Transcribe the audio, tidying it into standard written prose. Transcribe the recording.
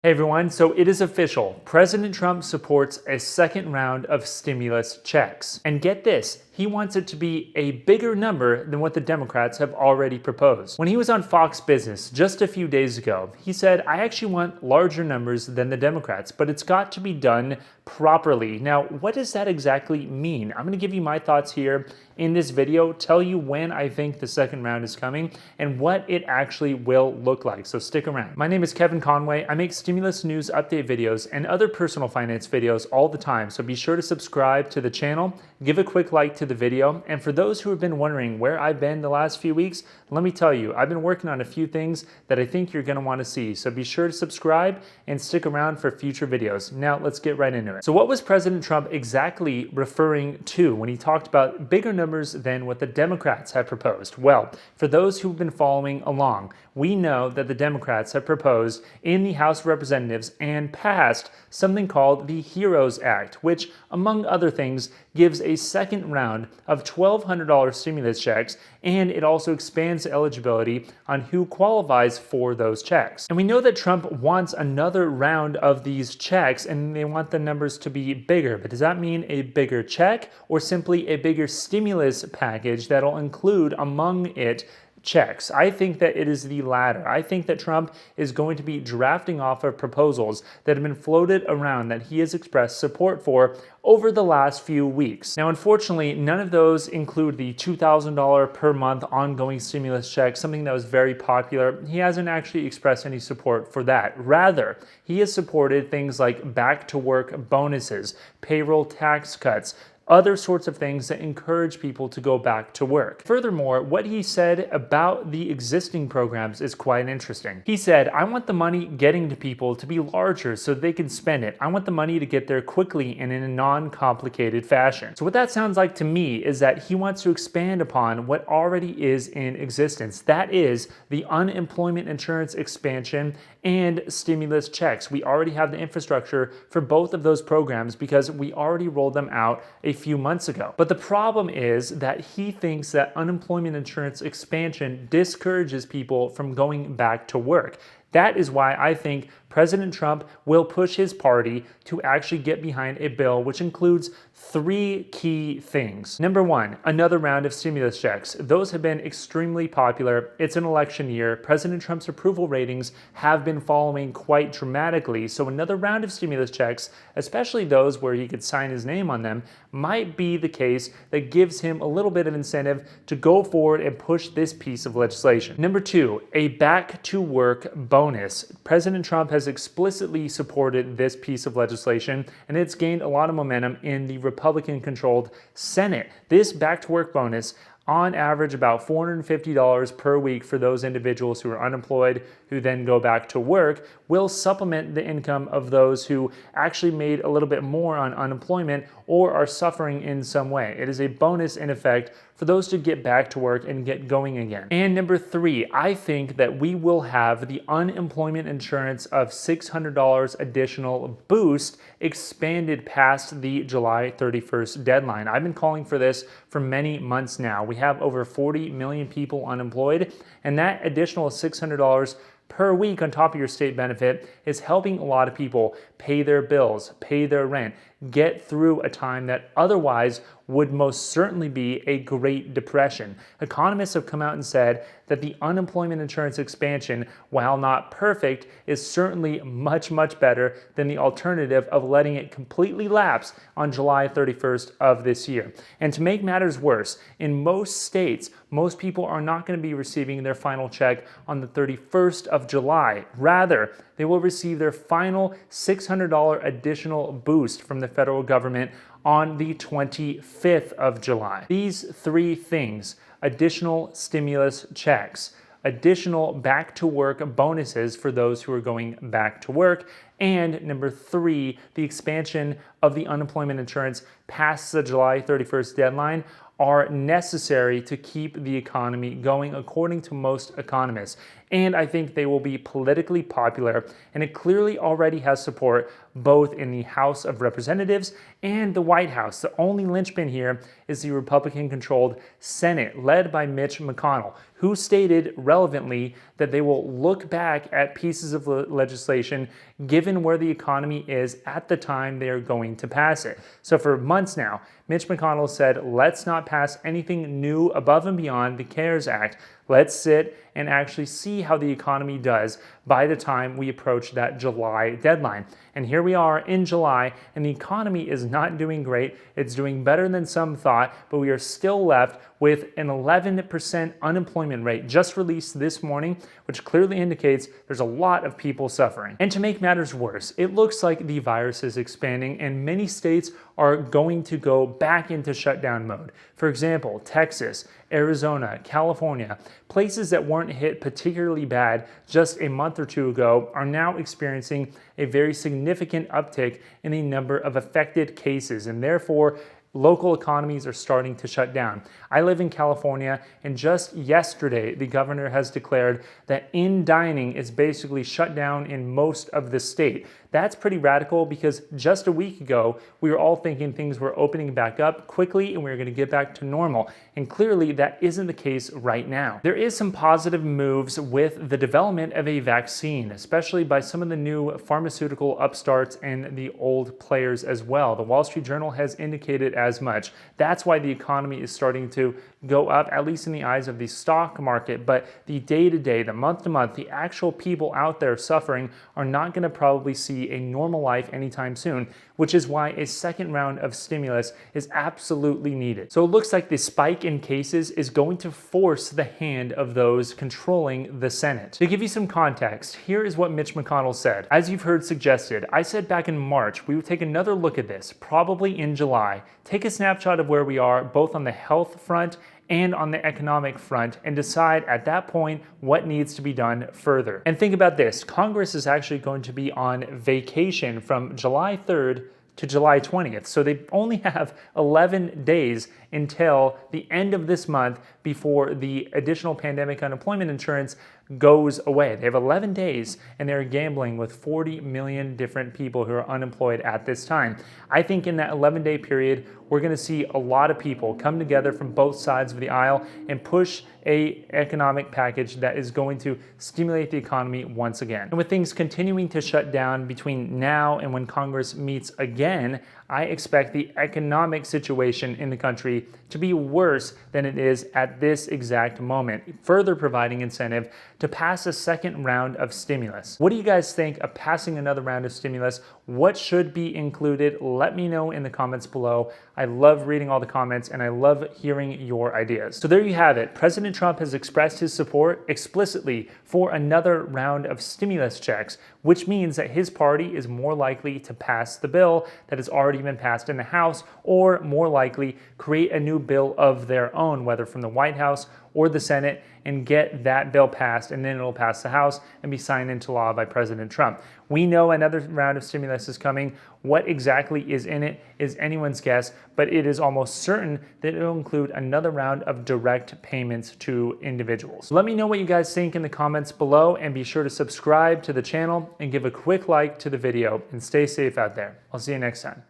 Hey everyone, so it is official. President Trump supports a second round of stimulus checks. And get this, he wants it to be a bigger number than what the Democrats have already proposed. When he was on Fox Business just a few days ago, he said, I actually want larger numbers than the Democrats, but it's got to be done properly. Now, what does that exactly mean? I'm going to give you my thoughts here in this video, tell you when I think the second round is coming and what it actually will look like. So stick around. My name is Kevin Conway. I make stimulus news update videos and other personal finance videos all the time. So be sure to subscribe to the channel, give a quick like to the video. And for those who have been wondering where I've been the last few weeks, let me tell you, I've been working on a few things that I think you're going to want to see. So be sure to subscribe and stick around for future videos. Now let's get right into it. So what was President Trump exactly referring to when he talked about bigger numbers than what the Democrats have proposed? Well, for those who've been following along, we know that the Democrats have proposed in the House of Representatives and passed something called the HEROES Act, which, among other things, gives a second round of $1,200 stimulus checks, and it also expands eligibility on who qualifies for those checks. And we know that Trump wants another round of these checks, and they want the numbers to be bigger. But does that mean a bigger check or simply a bigger stimulus package that'll include among it checks? I think that it is the latter. I think that Trump is going to be drafting off of proposals that have been floated around that he has expressed support for over the last few weeks. Now, unfortunately, none of those include the $2,000 per month ongoing stimulus check, something that was very popular. He hasn't actually expressed any support for that. Rather, he has supported things like back to work bonuses, payroll tax cuts, other sorts of things that encourage people to go back to work. Furthermore, what he said about the existing programs is quite interesting. He said, I want the money getting to people to be larger so they can spend it. I want the money to get there quickly and in a non-complicated fashion. So what that sounds like to me is that he wants to expand upon what already is in existence. That is the unemployment insurance expansion and stimulus checks. We already have the infrastructure for both of those programs because we already rolled them out a few months ago. But the problem is that he thinks that unemployment insurance expansion discourages people from going back to work. That is why I think President Trump will push his party to actually get behind a bill which includes three key things. Number one, another round of stimulus checks. Those have been extremely popular. It's an election year. President Trump's approval ratings have been falling quite dramatically. So another round of stimulus checks, especially those where he could sign his name on them, might be the case that gives him a little bit of incentive to go forward and push this piece of legislation. Number two, a back to work bonus. President Trump has explicitly supported this piece of legislation, and it's gained a lot of momentum in the Republican-controlled Senate. This back-to-work bonus, on average about $450 per week for those individuals who are unemployed who then go back to work, will supplement the income of those who actually made a little bit more on unemployment or are suffering in some way. It is a bonus in effect for those to get back to work and get going again. And number three, I think that we will have the unemployment insurance of $600 additional boost expanded past the July 31st deadline. I've been calling for this for many months now. We have over 40 million people unemployed, and that additional $600 per week on top of your state benefit is helping a lot of people pay their bills, pay their rent, get through a time that otherwise would most certainly be a Great Depression. Economists have come out and said that the unemployment insurance expansion, while not perfect, is certainly much, much better than the alternative of letting it completely lapse on July 31st of this year. And to make matters worse, in most states, most people are not going to be receiving their final check on the 31st of July. Rather, they will receive their final $600 additional boost from the federal government on the 25th of July. These three things, additional stimulus checks, additional back to work bonuses for those who are going back to work, and number three, the expansion of the unemployment insurance past the July 31st deadline, are necessary to keep the economy going, according to most economists. and I think they will be politically popular, and it clearly already has support both in the House of Representatives and the White House. The only linchpin here is the Republican-controlled Senate, led by Mitch McConnell, who stated relevantly that they will look back at pieces of legislation given where the economy is at the time they are going to pass it. So for months now, Mitch McConnell said, let's not pass anything new above and beyond the CARES Act. Let's sit and actually see how the economy does by the time we approach that July deadline. And here we are in July, and the economy is not doing great. It's doing better than some thought, but we are still left with an 11% unemployment rate just released this morning, which clearly indicates there's a lot of people suffering. And to make matters worse, it looks like the virus is expanding and many states are going to go back into shutdown mode. For example, Texas, Arizona, California, places that weren't hit particularly bad just a month or two ago are now experiencing a very significant uptick in the number of affected cases, and therefore local economies are starting to shut down. I live in California, and just yesterday, the governor has declared that in-dining is basically shut down in most of the state. That's pretty radical because just a week ago, we were all thinking things were opening back up quickly and we were going to get back to normal. And clearly that isn't the case right now. There is some positive moves with the development of a vaccine, especially by some of the new pharmaceutical upstarts and the old players as well. The Wall Street Journal has indicated as much. That's why the economy is starting to go up, at least in the eyes of the stock market. But the day-to-day, the month-to-month, the actual people out there suffering are not going to probably see a normal life anytime soon, which is why a second round of stimulus is absolutely needed. So it looks like the spike in cases is going to force the hand of those controlling the Senate. To give you some context, here is what Mitch McConnell said. As you've heard suggested, I said back in March we would take another look at this, probably in July, take a snapshot of where we are both on the health front and on the economic front, and decide at that point what needs to be done further. And think about this, Congress is actually going to be on vacation from July 3rd to July 20th. So they only have 11 days until the end of this month before the additional pandemic unemployment insurance goes away. They have 11 days and they're gambling with 40 million different people who are unemployed at this time. I think in that 11-day period, we're going to see a lot of people come together from both sides of the aisle and push an economic package that is going to stimulate the economy once again. And with things continuing to shut down between now and when Congress meets again, I expect the economic situation in the country to be worse than it is at this exact moment, further providing incentive to pass a second round of stimulus. What do you guys think of passing another round of stimulus? What should be included? Let me know in the comments below. I love reading all the comments and I love hearing your ideas. So there you have it. President Trump has expressed his support explicitly for another round of stimulus checks, which means that his party is more likely to pass the bill that has already been passed in the House, or more likely create a new bill of their own, whether from the White House or the Senate, and get that bill passed, and then it'll pass the House and be signed into law by President Trump. We know another round of stimulus is coming. What exactly is in it is anyone's guess, but it is almost certain that it'll include another round of direct payments to individuals. Let me know what you guys think in the comments below, and be sure to subscribe to the channel and give a quick like to the video, and stay safe out there. I'll see you next time.